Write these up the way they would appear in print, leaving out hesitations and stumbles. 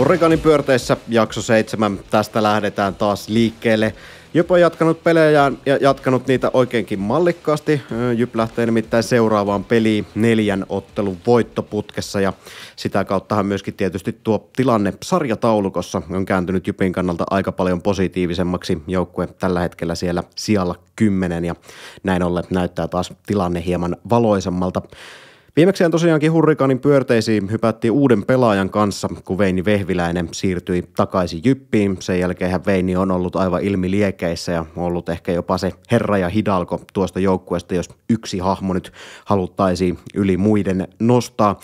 Hurrikaanin pyörteissä jakso 7. Tästä lähdetään taas liikkeelle. Jyp on jatkanut pelejään ja jatkanut niitä oikeinkin mallikkaasti. Jyp lähtee nimittäin seuraavaan peliin 4 ottelun voittoputkessa ja sitä kauttahan myöskin tietysti tuo tilanne sarjataulukossa on kääntynyt Jypin kannalta aika paljon positiivisemmaksi. Joukkue tällä hetkellä siellä sijalla 10 ja näin ollen näyttää taas tilanne hieman valoisammalta. Viimeksi tosiaankin Hurrikaanin Pyörteisiin hypättiin uuden pelaajan kanssa, kun Veini Vehviläinen siirtyi takaisin Jyppiin. Sen jälkeen Veini on ollut aivan ilmiliekeissä ja ollut ehkä jopa se herra ja hidalko tuosta joukkueesta, jos yksi hahmo nyt haluttaisiin yli muiden nostaa.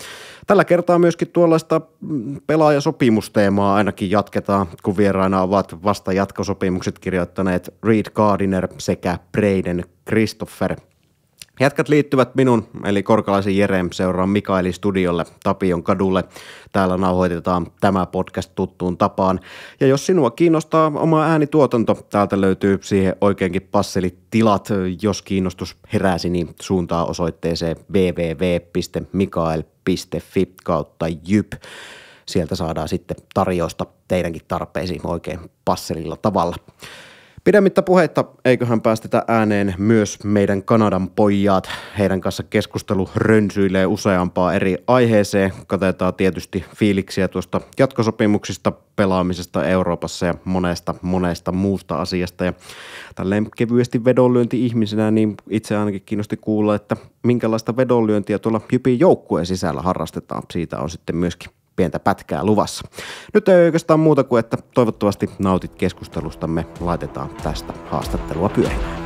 Tällä kertaa myöskin tuollaista pelaajasopimusteemaa ainakin jatketaan, kun vieraina ovat vasta jatkosopimukset kirjoittaneet Reid Gardiner sekä Braden Christoffer. Jätkät liittyvät minun, eli Korkalaisen Jereen seuraan Mikaelin studiolle Tapion kadulle. Täällä nauhoitetaan tämä podcast tuttuun tapaan. Ja jos sinua kiinnostaa oma äänituotanto, täältä löytyy siihen oikeinkin passelit tilat. Jos kiinnostus heräsi, niin suuntaa osoitteeseen www.mikael.fi/jyp. Sieltä saadaan sitten tarjousta teidänkin tarpeisiin oikein passelilla tavalla. Pidemmittä puheitta, eiköhän päästetä ääneen myös meidän Kanadan pojat. Heidän kanssa keskustelu rönsyilee useampaa eri aiheeseen. Katetaan tietysti fiiliksiä tuosta jatkosopimuksista, pelaamisesta Euroopassa ja monesta muusta asiasta. Ja tälleen kevyesti vedonlyönti-ihmisenä, niin itse ainakin kiinnosti kuulla, että minkälaista vedonlyöntiä tuolla Jypin joukkueen sisällä harrastetaan. Siitä on sitten myöskin pientä pätkää luvassa. Nyt ei oikeastaan muuta kuin, että toivottavasti nautit keskustelustamme. Laitetaan tästä haastattelua pyörimään.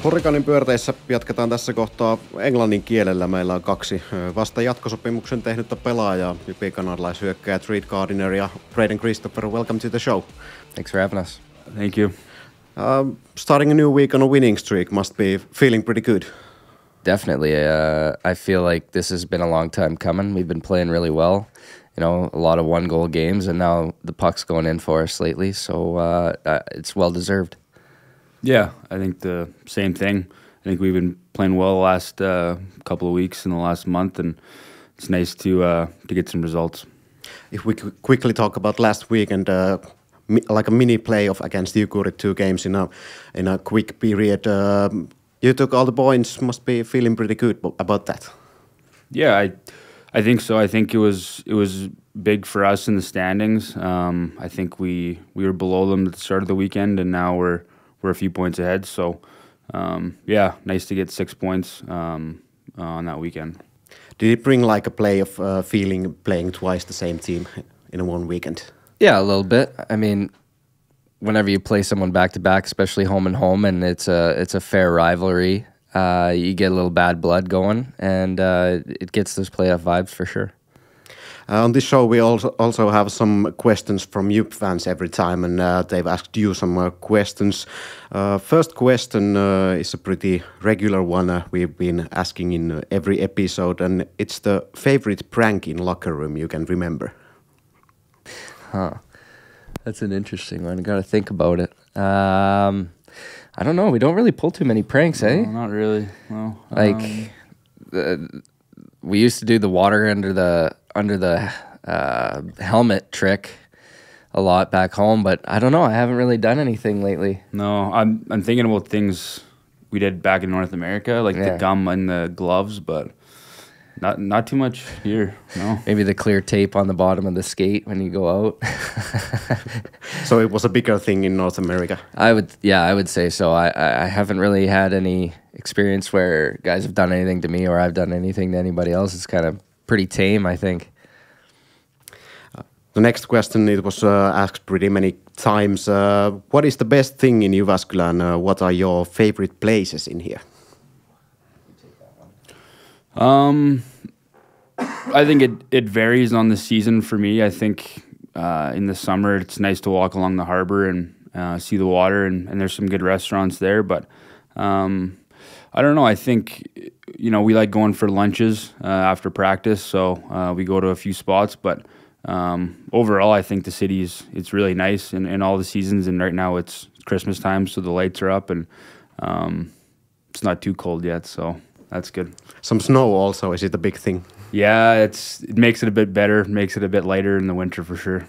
Hurrikaanin pyörteissä jatketaan tässä kohtaa englannin kielellä. Meillä on 2 vasta jatkosopimuksen tehnyttä pelaajaa. Jypin kanadalaishyökkäjät Reid Gardiner ja Braden Christoffer. Welcome to the show. Thanks for having us. Thank you. Starting a new week on a winning streak must be feeling pretty good. Definitely. I feel like this has been a long time coming. We've been playing really well, you know, a lot of 1-goal games, and now the puck's going in for us lately, so it's well deserved. Yeah, I think the same thing. I think we've been playing well the last couple of weeks in the last month, and it's nice to get some results. If we could quickly talk about last week and like a mini playoff against Jukurit, 2 games in a quick period. You took all the points. Must be feeling pretty good about that. Yeah, I think so. I think it was big for us in the standings. I think we were below them at the start of the weekend, and now we're a few points ahead. So yeah, nice to get 6 points on that weekend. Did it bring like a play of feeling playing twice the same team in one weekend? Yeah, a little bit. I mean, whenever you play someone back-to-back, especially home and home, and it's a fair rivalry, you get a little bad blood going, and it gets those playoff vibes for sure. On this show, we also have some questions from Jyp fans every time, and they've asked you some questions. First question is a pretty regular one we've been asking in every episode, and it's the favorite prank in locker room you can remember. Huh. That's an interesting one. I got to think about it. I don't know. We don't really pull too many pranks, eh? No, not really. No. Like, we used to do the water under the helmet trick a lot back home, but I don't know. I haven't really done anything lately. No, I'm thinking about things we did back in North America, like the gum and the gloves, but not too much here. No. Maybe the clear tape on the bottom of the skate when you go out. So it was a bigger thing in North America. I would say so. I haven't really had any experience where guys have done anything to me or I've done anything to anybody else. It's kind of pretty tame, I think. The next question, it was asked pretty many times. What is the best thing in Jyväskylä and what are your favorite places in here? I think it varies on the season for me. I think in the summer it's nice to walk along the harbor and see the water, and there's some good restaurants there. But I don't know. I think, you know, we like going for lunches after practice, so we go to a few spots. But overall, I think the city it's really nice in all the seasons. And right now it's Christmas time, so the lights are up and it's not too cold yet. So that's good. Some snow also, is it a big thing? Yeah, it makes it a bit better, makes it a bit lighter in the winter for sure.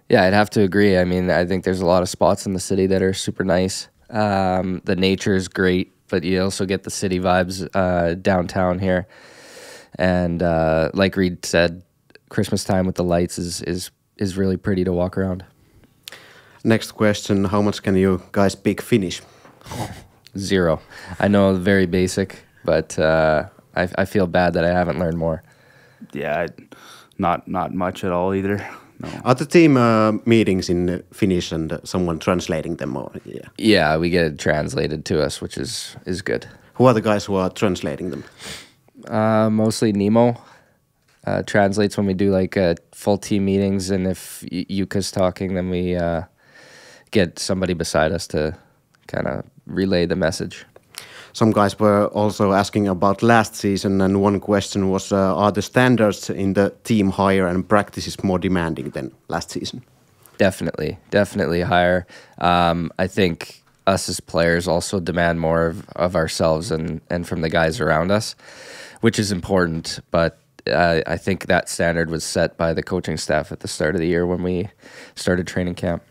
Yeah, I'd have to agree. I mean, I think there's a lot of spots in the city that are super nice. The nature is great, but you also get the city vibes downtown here. And like Reid said, Christmas time with the lights is really pretty to walk around. Next question, how much can you guys speak Finnish? 0. I know very basic, but I feel bad that I haven't learned more. Yeah, not much at all either. No. Are the team meetings in Finnish and someone translating them? Or, yeah. Yeah, we get it translated to us, which is good. Who are the guys who are translating them? Mostly Nemo translates when we do like full team meetings, and if Yuka's talking, then we get somebody beside us to kind of relay the message. Some guys were also asking about last season, and one question was, are the standards in the team higher and practices more demanding than last season? Definitely higher. I think us as players also demand more of ourselves and from the guys around us, which is important, but I think that standard was set by the coaching staff at the start of the year when we started training camp.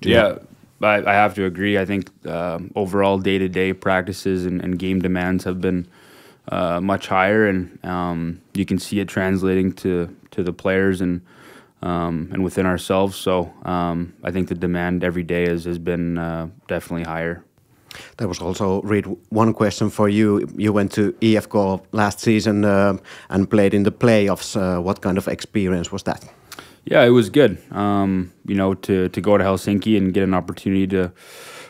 Yeah, I have to agree. I think overall day-to-day practices and game demands have been much higher, and you can see it translating to the players and within ourselves. So I think the demand every day has been definitely higher. There was also, Reid, one question for you. You went to EFK last season and played in the playoffs. What kind of experience was that? Yeah, it was good. To go to Helsinki and get an opportunity to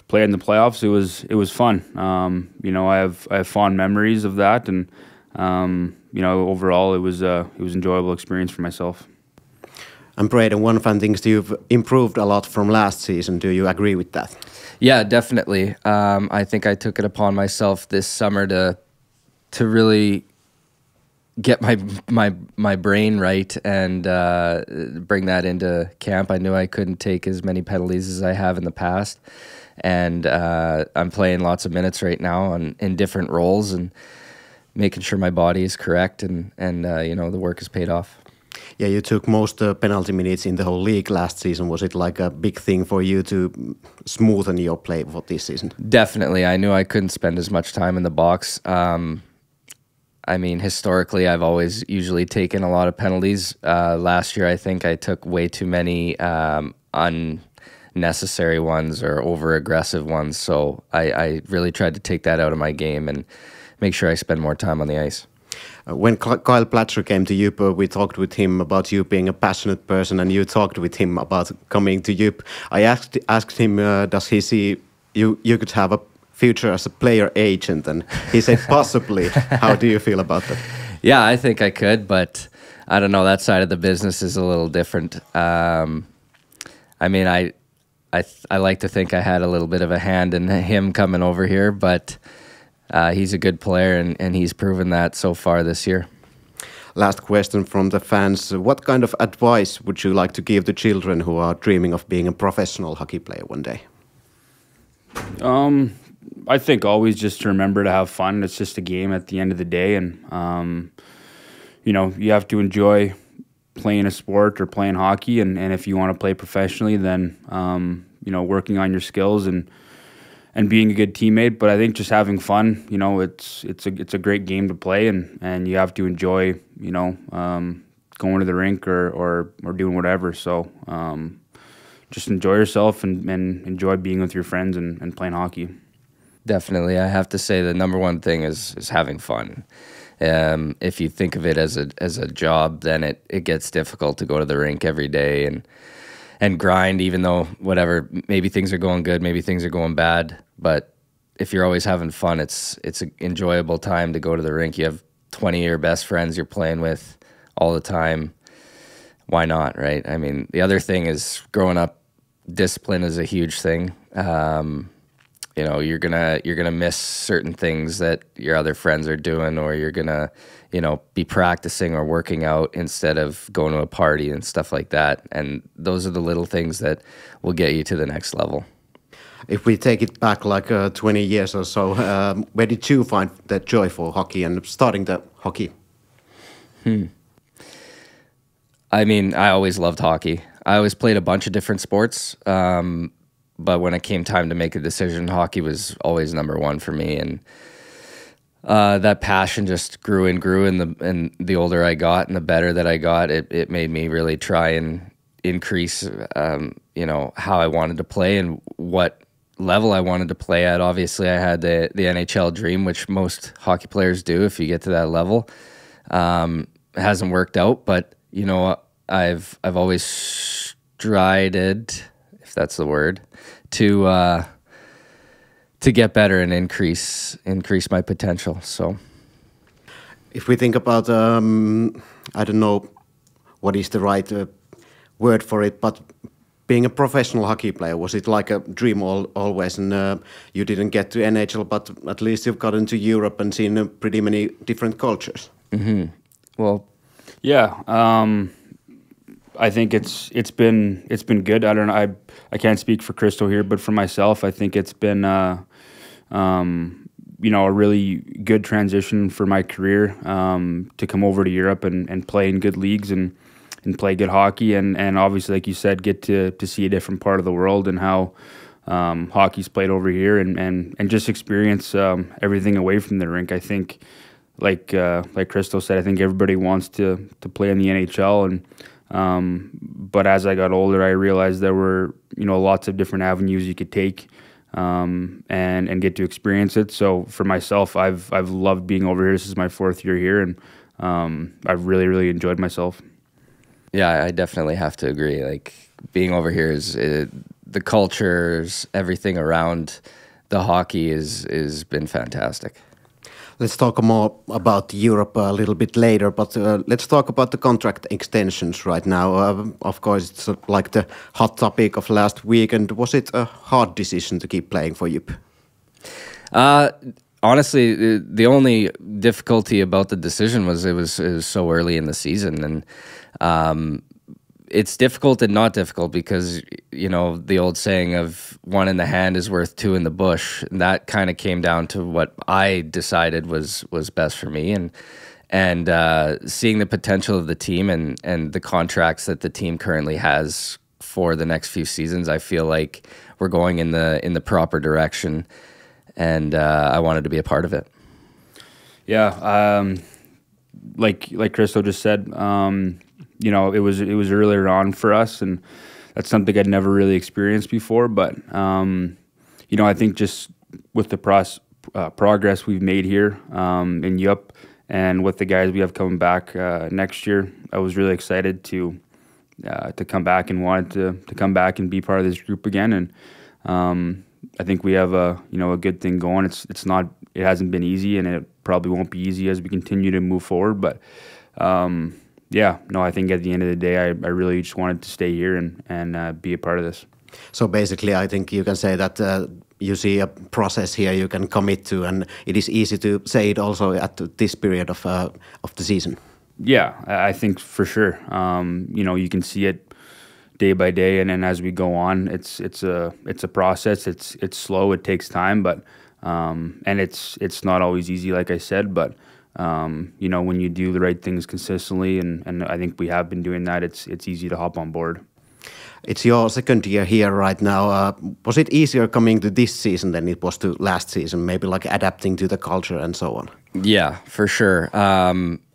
play in the playoffs, it was fun. I have fond memories of that, and overall it was enjoyable experience for myself. And Braden, one fun thing is you've improved a lot from last season. Do you agree with that? Yeah, definitely. I think I took it upon myself this summer to really get my brain right and bring that into camp. I knew I couldn't take as many penalties as I have in the past, and I'm playing lots of minutes right now in different roles and making sure my body is correct, and the work has paid off. Yeah, you took most penalty minutes in the whole league last season. Was it like a big thing for you to smoothen your play for this season? Definitely. I knew I couldn't spend as much time in the box. Historically, I've always usually taken a lot of penalties. Last year, I think I took way too many unnecessary ones or over-aggressive ones. So I really tried to take that out of my game and make sure I spend more time on the ice. When Kyle Platcher came to Jyp, we talked with him about you being a passionate person, and you talked with him about coming to Jyp. I asked him, does he see you could have a future as a player agent, and he said possibly. How do you feel about that? Yeah, I think I could, but I don't know. That side of the business is a little different. I like to think I had a little bit of a hand in him coming over here, but he's a good player, and he's proven that so far this year. Last question from the fans. What kind of advice would you like to give to children who are dreaming of being a professional hockey player one day? I think always just to remember to have fun. It's just a game at the end of the day, and you have to enjoy playing a sport or playing hockey, and if you want to play professionally, then working on your skills and being a good teammate. But I think just having fun, it's a great game to play, and you have to enjoy going to the rink or doing whatever. So just enjoy yourself and enjoy being with your friends and playing hockey. Definitely. I have to say the number one thing is having fun. If you think of it as a job, then it gets difficult to go to the rink every day and grind, even though whatever, maybe things are going good, maybe things are going bad. But if you're always having fun, it's an enjoyable time to go to the rink. You have 20 of your best friends you're playing with all the time. Why not, right? I mean, the other thing is growing up, discipline is a huge thing. You're gonna miss certain things that your other friends are doing, or you're gonna, be practicing or working out instead of going to a party and stuff like that. And those are the little things that will get you to the next level. If we take it back like 20 years or so, where did you find the joy for hockey and starting the hockey? I mean, I always loved hockey. I always played a bunch of different sports, but when it came time to make a decision, hockey was always number one for me. And that passion just grew and grew, and the older I got and the better that I got, it made me really try and increase, how I wanted to play and what level I wanted to play at. Obviously, I had the NHL dream, which most hockey players do if you get to that level. It hasn't worked out, but I've always strided, if that's the word, to get better and increase my potential. So, if we think about, I don't know what is the right word for it, but being a professional hockey player, was it like a dream always? And you didn't get to NHL, but at least you've gotten to Europe and seen pretty many different cultures. Mm-hmm. Well, yeah, I think it's been good. I don't know. I can't speak for Christo here, but for myself, I think it's been a really good transition for my career to come over to Europe and play in good leagues and play good hockey and obviously, like you said, get to see a different part of the world and how hockey's played over here and just experience everything away from the rink. I think, like Christo said, I think everybody wants to play in the NHL but as I got older, I realized there were lots of different avenues you could take and get to experience it. So for myself, I've loved being over here. This is my 4th year here, and I've really enjoyed myself. Yeah, I definitely have to agree. Like, being over here is the cultures, everything around the hockey is been fantastic. Let's talk more about Europe a little bit later, but let's talk about the contract extensions right now. Of course, it's like the hot topic of last week. And was it a hard decision to keep playing for Jyp? Honestly, the only difficulty about the decision was it was so early in the season, and it's difficult and not difficult because the old saying of one in the hand is worth two in the bush. And that kind of came down to what I decided was best for me, and seeing the potential of the team and the contracts that the team currently has for the next few seasons, I feel like we're going in the proper direction. And I wanted to be a part of it. Yeah, like Christo just said, it was earlier on for us, and that's something I'd never really experienced before. But I think just with the progress we've made here in Jyp, and with the guys we have coming back next year, I was really excited to come back and wanted to come back and be part of this group again. And I think we have a good thing going. It hasn't been easy, and it probably won't be easy as we continue to move forward. But I think at the end of the day, I really just wanted to stay here and be a part of this. So basically, I think you can say that you see a process here you can commit to, and it is easy to say it also at this period of the season. Yeah, I think for sure. You can see it day by day, and as we go on, it's a process. It's slow. It takes time, but and it's not always easy, like I said. But when you do the right things consistently, and I think we have been doing that, it's easy to hop on board. It's your 2nd year here right now. Was it easier coming to this season than it was to last season? Maybe like adapting to the culture and so on. Yeah, for sure.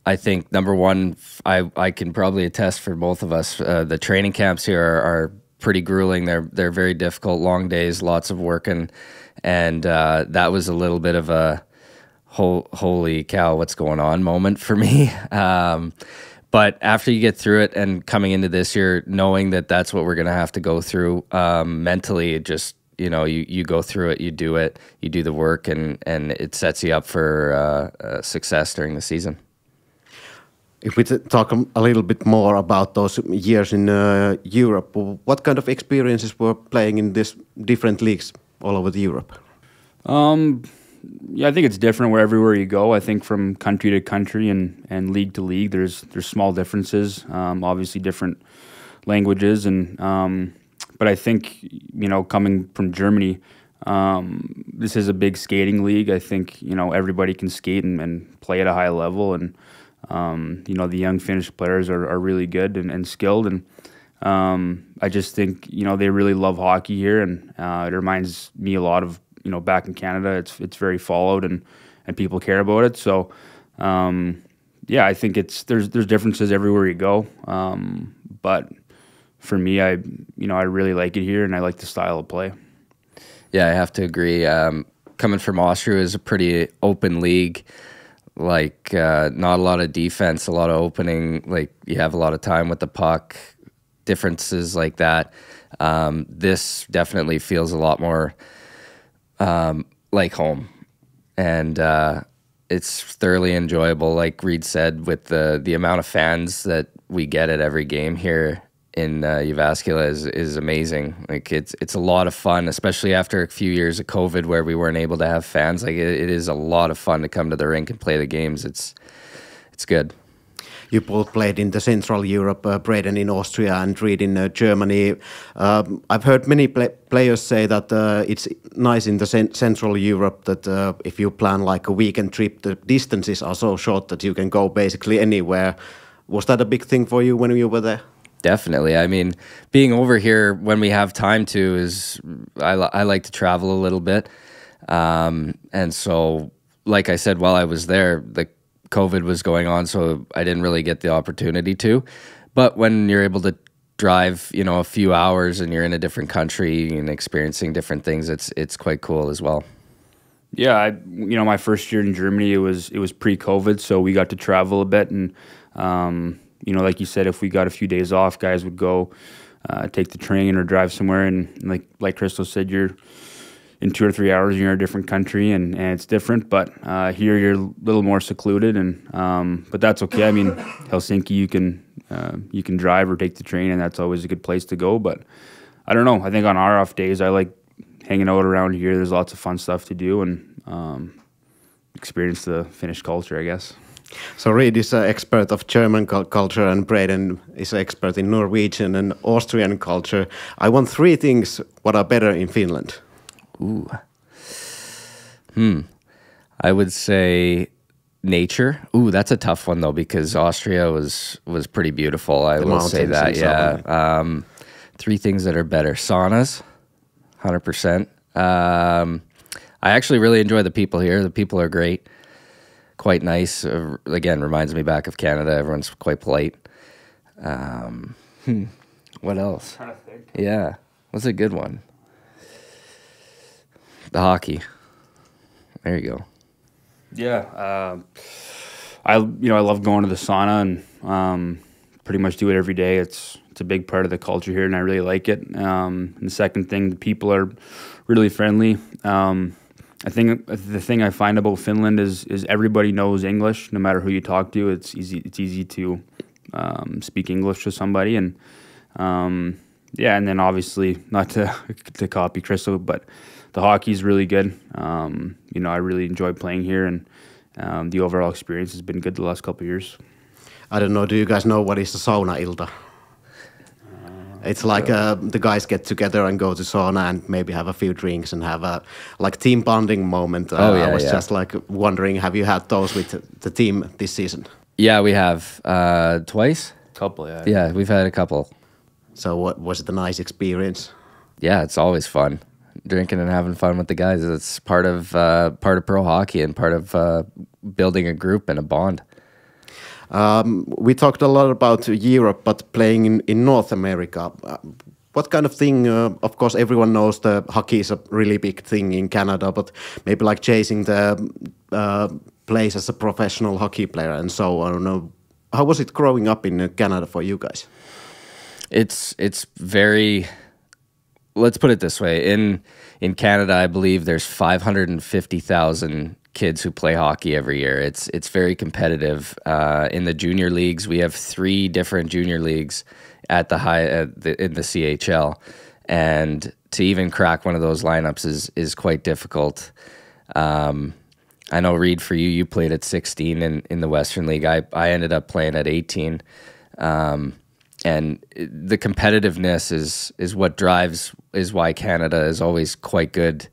I think number one, I can probably attest for both of us. The training camps here are pretty grueling. They're very difficult, long days, lots of work, and that was a little bit of a holy cow, what's going on moment for me. But after you get through it and coming into this year, knowing that that's what we're going to have to go through, mentally, it just, you go through it, you do the work, and it sets you up for success during the season. If we talk a little bit more about those years in Europe, what kind of experiences were playing in these different leagues all over Europe? Yeah, I think it's different everywhere you go. I think from country to country and league to league, there's small differences. Obviously, different languages, But I think, coming from Germany, this is a big skating league. I think, everybody can skate and play at a high level. And, the young Finnish players are really good and skilled. And I just think, they really love hockey here. And it reminds me a lot of, back in Canada. It's very followed and people care about it. So, I think there's differences everywhere you go. But for me, I really like it here, and I like the style of play. Yeah, I have to agree. Coming from Austria is a pretty open league. Like, not a lot of defense, a lot of opening. Like, you have a lot of time with the puck. Differences like that. This definitely feels a lot more like home, and it's thoroughly enjoyable. Like Reid said, with the amount of fans that we get at every game here in Jyväskylä is amazing. Like it's a lot of fun, especially after a few years of COVID where we weren't able to have fans. Like it is a lot of fun to come to the rink and play the games. It's good. You both played in the Central Europe, Braden in Austria and Reid in Germany. I've heard many players say that it's nice in the Central Europe that if you plan like a weekend trip, the distances are so short that you can go basically anywhere. Was that a big thing for you when you were there? Definitely. I mean, being over here when we have time to is, I like to travel a little bit. And so, like I said, while I was there, the COVID was going on, so I didn't really get the opportunity to. But when you're able to drive, a few hours and you're in a different country and experiencing different things, it's quite cool as well. Yeah, my first year in Germany, it was pre-COVID, so we got to travel a bit, and like you said, if we got a few days off, guys would go take the train or drive somewhere, and like Christo said, you're in 2 or 3 hours, you're in a different country, and it's different. But here, you're a little more secluded, and but that's okay. I mean, Helsinki, you can drive or take the train, and that's always a good place to go. But I don't know. I think on our off days, I like hanging out around here. There's lots of fun stuff to do, and experience the Finnish culture, I guess. So Reid is an expert of German culture, and Braden is an expert in Norwegian and Austrian culture. I want 3 things what are better in Finland. Ooh. I would say nature. Ooh, that's a tough one though, because Austria was pretty beautiful. I will say that. Yeah. 3 things that are better. Saunas, 100%. I actually really enjoy the people here. The people are great. Quite nice. Again, reminds me back of Canada. Everyone's quite polite. What else? Trying to think. Yeah. What's a good one? The hockey. There you go. Yeah, I love going to the sauna and pretty much do it every day. It's a big part of the culture here, and I really like it. And the second thing, the people are really friendly. I think the thing I find about Finland is everybody knows English, no matter who you talk to. It's easy to speak English to somebody, and and then obviously not to copy Crystal, but the hockey is really good. I really enjoy playing here, and the overall experience has been good the last couple of years. I don't know, do you guys know what is the sauna-ilta? It's like the guys get together and go to sauna and maybe have a few drinks and have a team bonding moment. I was just wondering, have you had those with the team this season? Yeah, we have twice. Couple, yeah. Yeah, we've had a couple. So what was it, a nice experience? Yeah, it's always fun. Drinking and having fun with the guys. It's part of pro hockey and part of building a group and a bond. We talked a lot about Europe, but playing in North America, what kind of thing, of course everyone knows the hockey is a really big thing in Canada, but maybe like chasing the place as a professional hockey player and so on. How was it growing up in Canada for you guys? It's very, let's put it this way. In Canada, I believe there's 550,000 kids who play hockey every year. It's very competitive. In the junior leagues, we have 3 different junior leagues at in the CHL, and to even crack one of those lineups is quite difficult. I know, Reid, for you played at 16 in the Western League. I ended up playing at 18, and the competitiveness is what drives, is why Canada is always quite good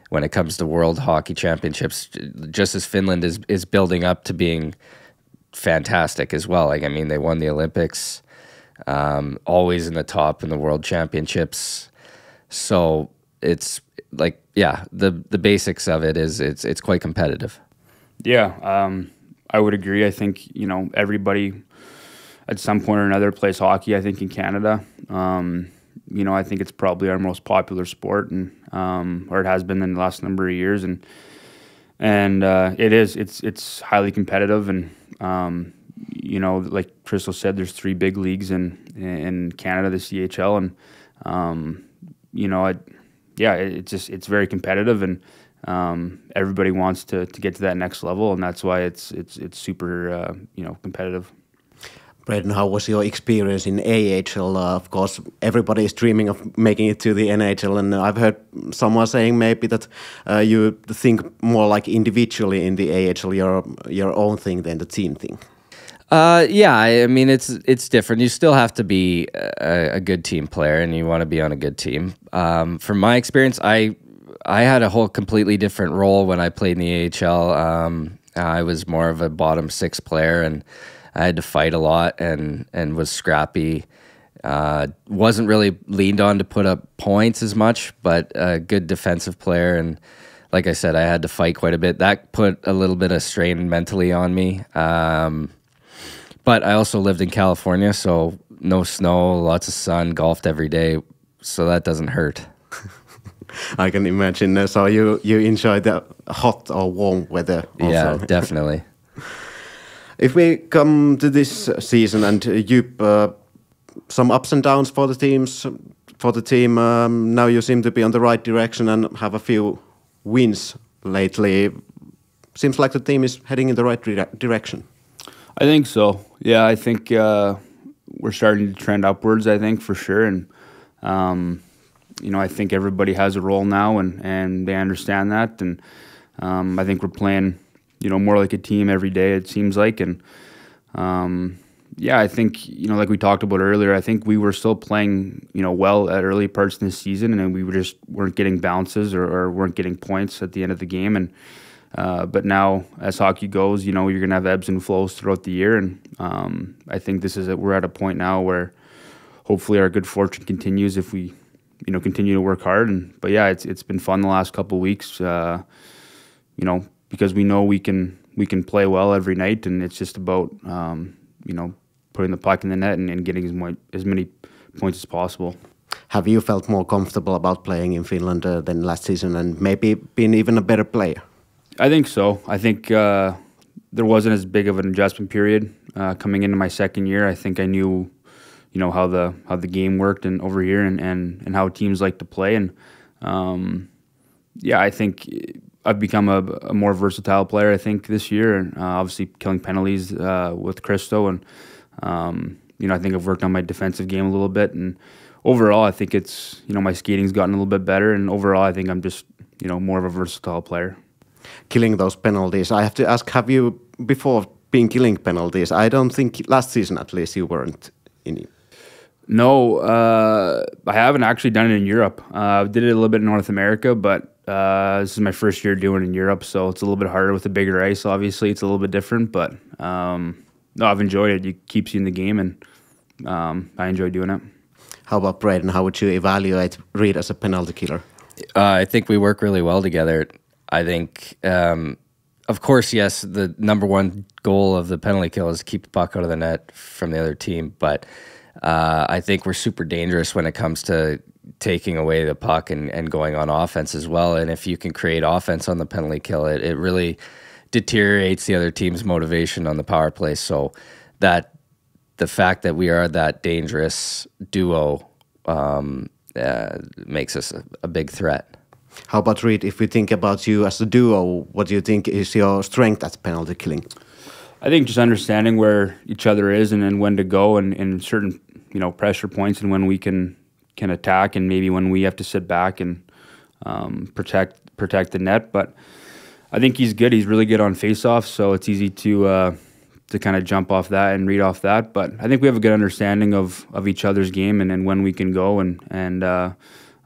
when it comes to World Hockey Championships, just as Finland is building up to being fantastic as well. Like, I mean, they won the Olympics, always in the top in the World Championships. So it's like, yeah, the basics of it is it's quite competitive. Yeah, I would agree. I think, everybody at some point or another plays hockey, I think, in Canada. I think it's probably our most popular sport, and or it has been in the last number of years, and it's highly competitive, and like Crystal said, there's 3 big leagues in Canada, the CHL, and it's very competitive, and everybody wants to get to that next level, and that's why it's super competitive. Braden, how was your experience in AHL? Of course, everybody is dreaming of making it to the NHL, and I've heard someone saying maybe that you think more like individually in the AHL, your own thing than the team thing. Yeah, I mean, it's different. You still have to be a good team player, and you want to be on a good team. From my experience, I had a whole completely different role when I played in the AHL. I was more of a bottom 6 player, and I had to fight a lot and was scrappy. Wasn't really leaned on to put up points as much, but a good defensive player. And like I said, I had to fight quite a bit. That put a little bit of strain mentally on me. But I also lived in California, so no snow, lots of sun, golfed every day, so that doesn't hurt. I can imagine. So you enjoy the hot or warm weather also. Yeah, definitely. If we come to this season and some ups and downs for the team, now you seem to be on the right direction and have a few wins lately. Seems like the team is heading in the right direction. I think so. Yeah, I think we're starting to trend upwards, I think, for sure. And, I think everybody has a role now, and they understand that. And I think we're playing more like a team every day, it seems like. And I think, like we talked about earlier, I think we were still playing, well at early parts of this season, and we weren't getting bounces or weren't getting points at the end of the game. And but now, as hockey goes, you're going to have ebbs and flows throughout the year. And I think we're at a point now where hopefully our good fortune continues if we, continue to work hard. But yeah, it's been fun the last couple of weeks, because we know we can play well every night, and it's just about putting the puck in the net and getting as many points as possible. Have you felt more comfortable about playing in Finland than last season, and maybe been even a better player? I think so. I think there wasn't as big of an adjustment period coming into my second year. I think I knew, how the game worked and over here and how teams like to play, and I think I've become a more versatile player, I think, this year, and obviously killing penalties with Christo, and I think I've worked on my defensive game a little bit, and overall I think it's, my skating's gotten a little bit better, and overall I think I'm just, more of a versatile player. Killing those penalties, I have to ask, have you before been killing penalties? I don't think last season at least you weren't in it. No, I haven't actually done it in Europe. I did it a little bit in North America, but this is my first year doing it in Europe, so it's a little bit harder with the bigger ice. Obviously, it's a little bit different, but no, I've enjoyed it. It keeps you in the game, and I enjoy doing it. How about Braden? How would you evaluate Reid as a penalty killer? I think we work really well together. I think, of course, yes, the number one goal of the penalty kill is to keep the puck out of the net from the other team, but I think we're super dangerous when it comes to taking away the puck and going on offense as well. And if you can create offense on the penalty kill, it really deteriorates the other team's motivation on the power play. So that the fact that we are that dangerous duo makes us a big threat. How about Reid, if we think about you as a duo, what do you think is your strength at penalty killing? I think just understanding where each other is and when to go and certain, pressure points, and when we can attack, and maybe when we have to sit back and protect the net. But I think he's good. He's really good on face-offs, so it's easy to to kind of jump off that and read off that. But I think we have a good understanding of each other's game and when we can go.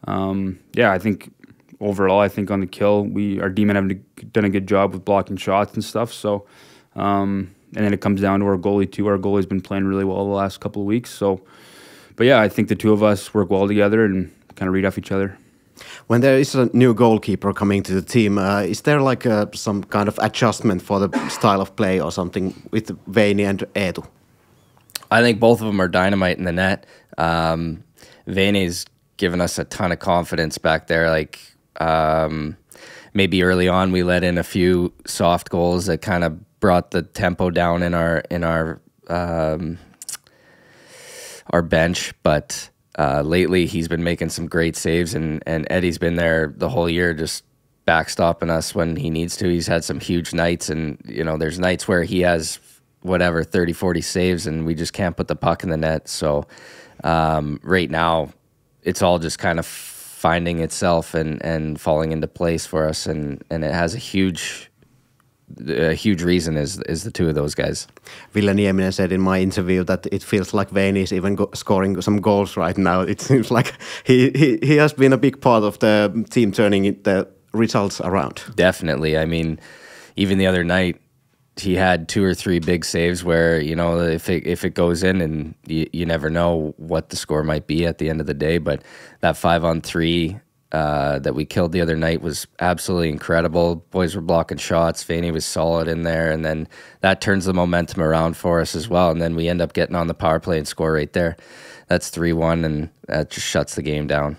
I think overall, I think on the kill, our D-men have done a good job with blocking shots and stuff. So, and then it comes down to our goalie too. Our goalie's been playing really well the last couple of weeks. So, but yeah, I think the two of us work well together and kind of read off each other. When there is a new goalkeeper coming to the team, is there like some kind of adjustment for the style of play or something with Veini and Eetu? I think both of them are dynamite in the net. Veini's given us a ton of confidence back there. Like maybe early on we let in a few soft goals that kind of brought the tempo down in our bench, but lately he's been making some great saves, and Eddie's been there the whole year just backstopping us when he needs to. He's had some huge nights, and there's nights where he has 30, 40 saves and we just can't put the puck in the net. So right now it's all just kind of finding itself and falling into place for us, and it has a huge reason is the two of those guys. Ville Nieminen said in my interview that it feels like Veini is even scoring some goals right now. It seems like he has been a big part of the team turning the results around. Definitely. I mean, even the other night, he had 2 or 3 big saves where, if it goes in, and you never know what the score might be at the end of the day. But that 5-on-3 that we killed the other night was absolutely incredible. Boys were blocking shots. Veini was solid in there, and then that turns the momentum around for us as well. And then we end up getting on the power play and score right there. That's 3-1, and that just shuts the game down.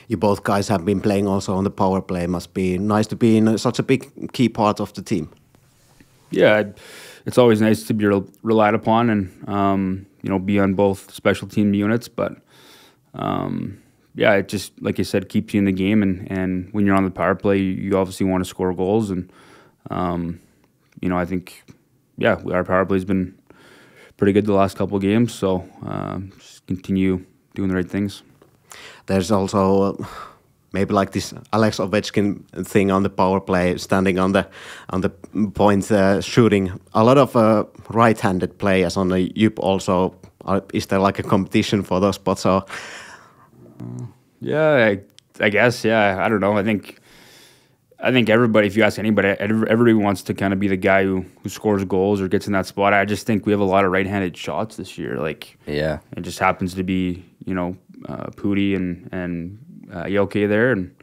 You both guys have been playing also on the power play. Must be nice to be in such a big key part of the team. Yeah, it's always nice to be relied upon and be on both special team units. But it just, like you said, keeps you in the game. And when you're on the power play, you obviously want to score goals. And I think our power play's been pretty good the last couple of games. So just continue doing the right things. There's also maybe like this Alex Ovechkin thing on the power play, standing on the point, shooting. A lot of right-handed players on the Jyp also. Is there like a competition for those spots? Or? Yeah, I guess. Yeah, I don't know. I think everybody, if you ask anybody, everybody wants to kind of be the guy who scores goals or gets in that spot. I just think we have a lot of right-handed shots this year. It just happens to be Pooty and Yoke there, and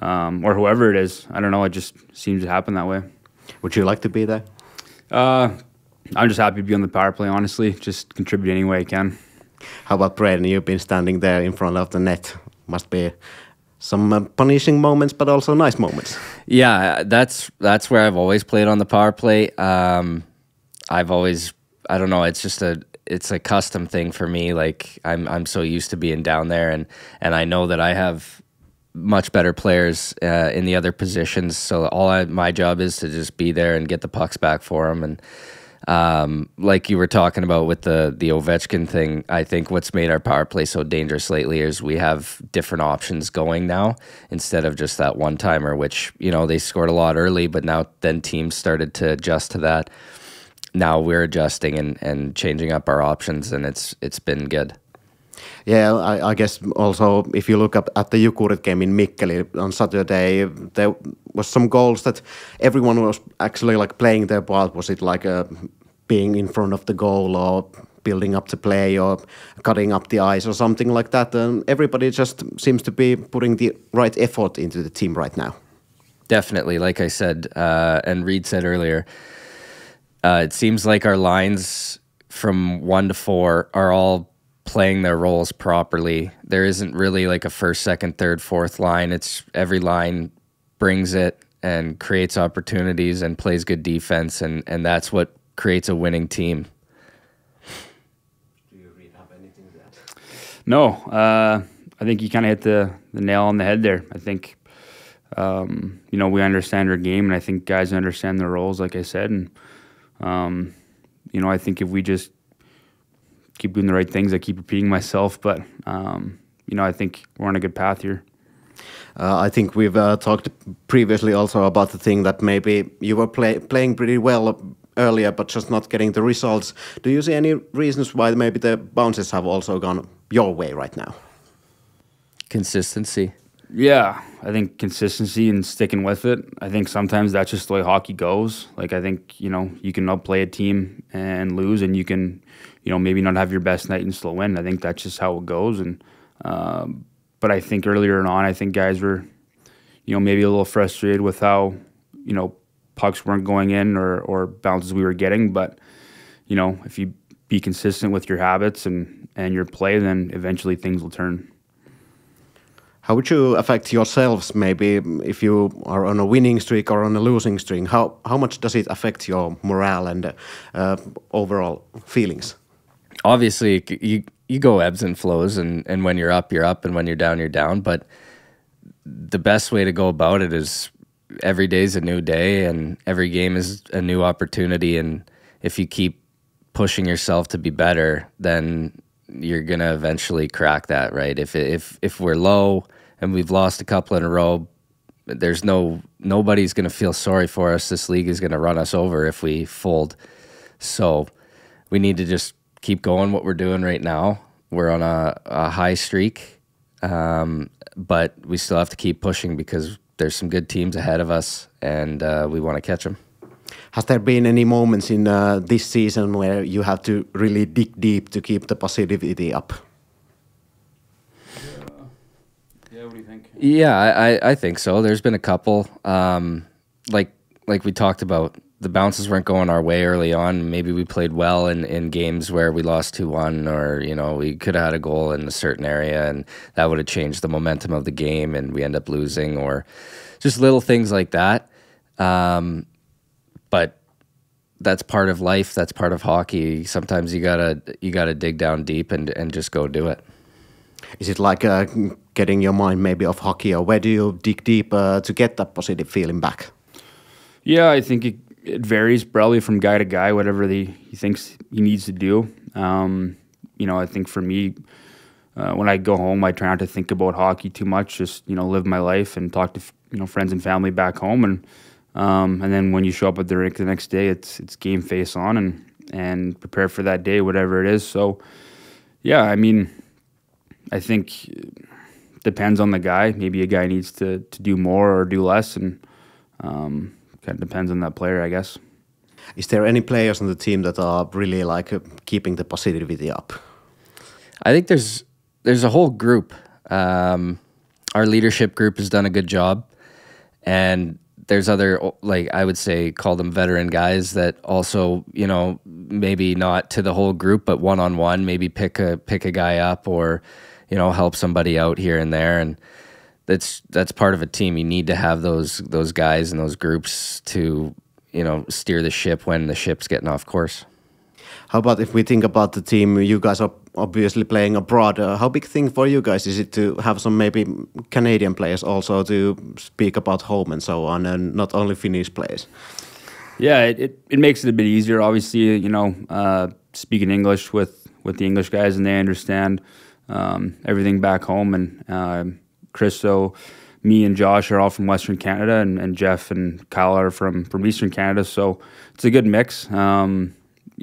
or whoever it is. I don't know. It just seems to happen that way. Would you like to be there? I'm just happy to be on the power play, honestly. Just contribute any way I can. How about Braden? You've been standing there in front of the net. Must be some punishing moments, but also nice moments. Yeah, that's where I've always played on the power play. I don't know. It's a custom thing for me. Like I'm so used to being down there, and I know that I have much better players in the other positions. So my job is to just be there and get the pucks back for them. And like you were talking about with the Ovechkin thing, I think what's made our power play so dangerous lately is we have different options going now instead of just that one timer, which they scored a lot early, but now then teams started to adjust to that. Now we're adjusting and changing up our options, and it's been good. Yeah, I guess also if you look at the Jukurit game in Mikkeli on Saturday, there was some goals that everyone was actually like playing their part. Was it like being in front of the goal or building up the play or cutting up the ice or something like that? And everybody just seems to be putting the right effort into the team right now. Definitely, like I said, and Reid said earlier, it seems like our lines from 1 to 4 are all playing their roles properly. There isn't really like a first, second, third, fourth line. It's every line brings it and creates opportunities and plays good defense, and that's what creates a winning team. Do you really have anything to add? No, I think you kind of hit the nail on the head there. I think we understand our game, and I think guys understand their roles, like I said, and I think if we just keep doing the right things, I keep repeating myself, but I think we're on a good path here. I think we've talked previously also about the thing that maybe you were playing pretty well earlier, but just not getting the results. Do you see any reasons why maybe the bounces have also gone your way right now? Consistency. Yeah, I think consistency and sticking with it. I think sometimes that's just the way hockey goes. Like, I think, you can outplay a team and lose, and you can, maybe not have your best night and still win. I think that's just how it goes. And but I think earlier on, I think guys were, maybe a little frustrated with how, pucks weren't going in or bounces we were getting. But, if you be consistent with your habits and your play, then eventually things will turn. How would you affect yourselves maybe if you are on a winning streak or on a losing streak? How much does it affect your morale and overall feelings? Obviously, you go ebbs and flows, and when you're up, and when you're down. But the best way to go about it is every day's a new day, and every game is a new opportunity. And if you keep pushing yourself to be better, then you're gonna eventually crack that, right? If we're low and we've lost a couple in a row, nobody's gonna feel sorry for us. This league is gonna run us over if we fold. So we need to just keep going what we're doing right now. We're on a high streak, but we still have to keep pushing because there's some good teams ahead of us, and we want to catch them. Has there been any moments in this season where you have to really dig deep to keep the positivity up? Yeah, what do you think? Yeah, I think so. There's been a couple. Like we talked about, the bounces weren't going our way early on. Maybe we played well in games where we lost 2-1, or we could have had a goal in a certain area, and that would have changed the momentum of the game, and we end up losing, or just little things like that. But that's part of life. That's part of hockey. Sometimes you gotta dig down deep and just go do it. Is it like getting your mind maybe off hockey, or where do you dig deep to get that positive feeling back? Yeah, I think it varies probably from guy to guy, whatever he thinks he needs to do. I think for me, when I go home, I try not to think about hockey too much. Just live my life and talk to friends and family back home, and then when you show up at the rink the next day, it's game face on and prepare for that day, whatever it is. So yeah, I mean, I think it depends on the guy. Maybe a guy needs to do more or do less, and kind of depends on that player, I guess. Is there any players on the team that are really keeping the positivity up? I think there's a whole group. Our leadership group has done a good job, and there's other, I would say, call them veteran guys that also, maybe not to the whole group, but one-on-one, maybe pick a guy up or, help somebody out here and there. And that's part of a team. You need to have those guys and those groups to, steer the ship when the ship's getting off course. How about if we think about the team, you guys are obviously playing abroad. How big thing for you guys is it to have some maybe Canadian players also to speak about home and so on, and not only Finnish players? Yeah, it makes it a bit easier. Obviously, speaking English with the English guys, and they understand everything back home. And Christo, me and Josh are all from Western Canada, and Jeff and Kyle are from Eastern Canada. So it's a good mix.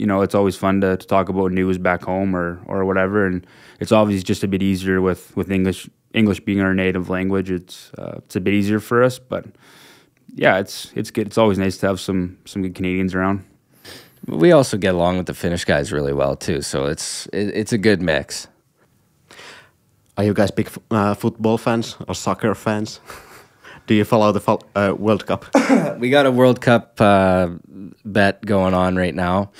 It's always fun to talk about news back home or whatever, and it's obviously just a bit easier with English being our native language. It's a bit easier for us, but yeah, it's good. It's always nice to have some good Canadians around. We also get along with the Finnish guys really well too, so it's a good mix. Are you guys big football fans or soccer fans? Do you follow the World Cup? We got a World Cup bet going on right now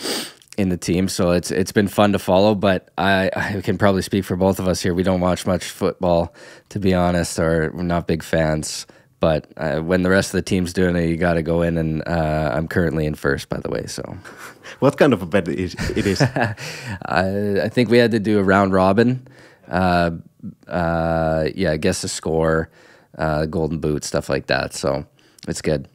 in the team, so it's been fun to follow. But I can probably speak for both of us here. We don't watch much football, to be honest, or we're not big fans. But when the rest of the team's doing it, you got to go in, and I'm currently in first, by the way. So, what kind of a bet it is? I think we had to do a round robin. Guess the score, golden boot, stuff like that. So it's good.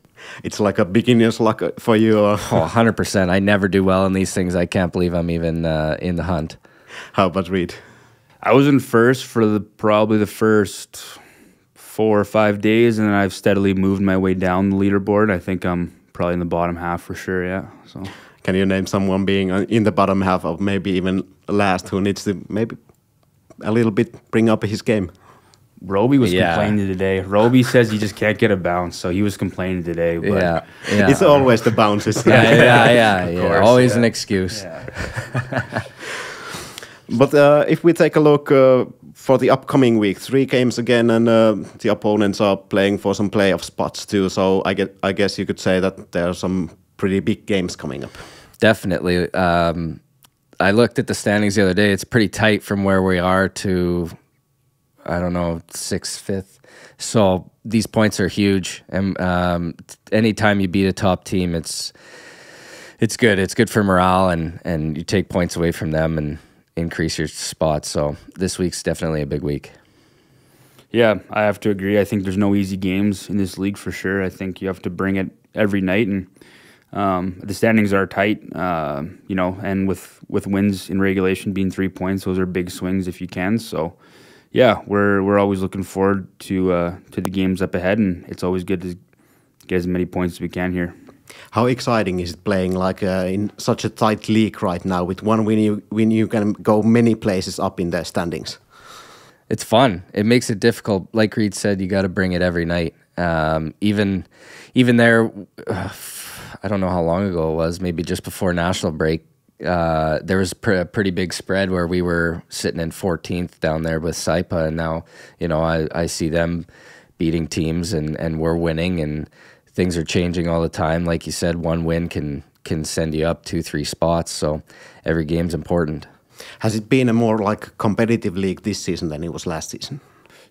It's like a beginner's luck for you. Or 100%. I never do well in these things. I can't believe I'm even in the hunt. How about Reid? I was in first for probably the first 4 or 5 days, and then I've steadily moved my way down the leaderboard. I think I'm probably in the bottom half for sure. Yeah. So. Can you name someone being in the bottom half or maybe even last who needs to maybe a little bit bring up his game? Roby was complaining today. Roby says he just can't get a bounce, so he was complaining today. But Yeah. It's always the bounces. Yeah. Always an excuse. Yeah. But if we take a look for the upcoming week, 3 games again, and the opponents are playing for some playoff spots too. So I guess you could say that there are some pretty big games coming up. Definitely. I looked at the standings the other day. It's pretty tight from where we are to, I don't know, 6th, 5th. So these points are huge. And anytime you beat a top team, it's good. It's good for morale, and you take points away from them and increase your spots. So this week's definitely a big week. Yeah, I have to agree. I think there's no easy games in this league for sure. I think you have to bring it every night, and the standings are tight, and with wins in regulation being 3 points, those are big swings if you can. So, yeah, we're always looking forward to the games up ahead, and it's always good to get as many points as we can here. How exciting is it playing like in such a tight league right now? With one win, you can go many places up in the standings. It's fun. It makes it difficult. Like Reid said, you got to bring it every night. Even there, I don't know how long ago it was, maybe just before national break, there was a pretty big spread where we were sitting in 14th down there with Saipa, and now, I see them beating teams and we're winning, and things are changing all the time. Like you said, one win can send you up 2-3 spots, so every game's important. Has it been a more like competitive league this season than it was last season?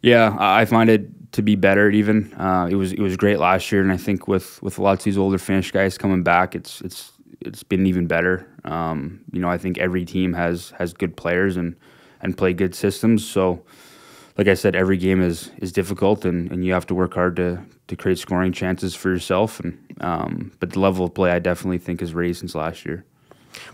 Yeah, I find it to be better even. It was great last year, and I think with lots of these older Finnish guys coming back, it's been even better. I think every team has good players and play good systems. So, like I said, every game is difficult, and you have to work hard to create scoring chances for yourself. But the level of play, I definitely think, has raised since last year.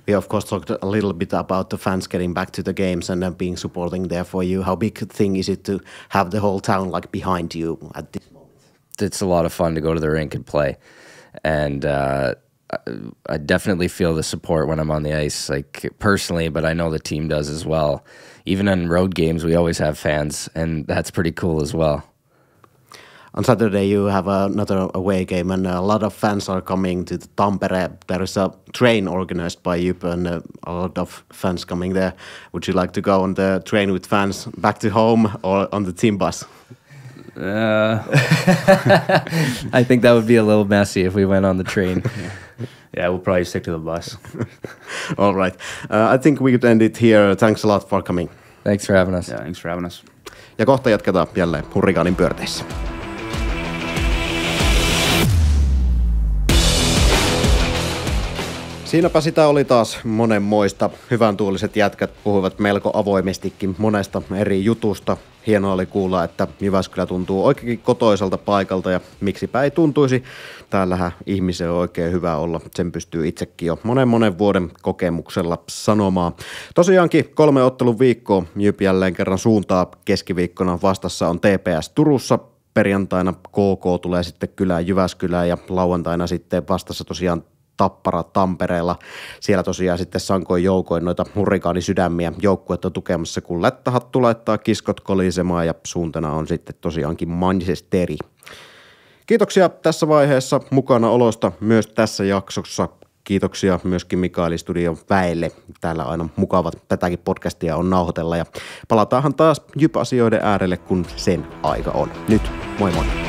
We of course talked a little bit about the fans getting back to the games and being supporting there for you. How big a thing is it to have the whole town like behind you at this moment? It's a lot of fun to go to the rink and play, and I definitely feel the support when I'm on the ice, like personally, but I know the team does as well. Even in road games, we always have fans, and that's pretty cool as well. On Saturday, you have another away game, and a lot of fans are coming to Tampere. There is a train organized by Jyp, and a lot of fans coming there. Would you like to go on the train with fans back to home or on the team bus? I think that would be a little messy if we went on the train. Yeah, we'll probably stick to the bus. All right. I think we could end it here. Thanks a lot for coming. Thanks for having us. Yeah, thanks for having us. Ja kohta jatketaan jälleen Hurrikaanin pyörteissä. Siinäpä sitä oli taas monenmoista. Hyvän tuuliset jätkät puhuivat melko avoimestikin monesta eri jutusta. Hienoa oli kuulla, että Jyväskylä tuntuu oikeinkin kotoiselta paikalta, ja miksipä ei tuntuisi. Täällähän ihmisen on oikein hyvä olla. Sen pystyy itsekin jo monen vuoden kokemuksella sanomaan. Tosiaankin 3 ottelun viikkoa Jyp jälleen kerran suuntaa. Keskiviikkona vastassa on TPS Turussa. Perjantaina KK tulee sitten kylään Jyväskylään, ja lauantaina sitten vastassa tosiaan Tappara Tampereella. Siellä tosiaan sitten sankoin joukoin noita hurrikaanisydämiä joukkuetta tukemassa, kun lättähattu laittaa kiskot kolisemaan, ja suuntana on sitten tosiaankin Manchesteri. Kiitoksia tässä vaiheessa mukana olosta myös tässä jaksossa. Kiitoksia myöskin Mikaeli Studion väelle. Täällä aina mukavat tätäkin podcastia on nauhoitella, ja palataanhan taas Jyp-asioiden äärelle, kun sen aika on. Nyt, moi moi!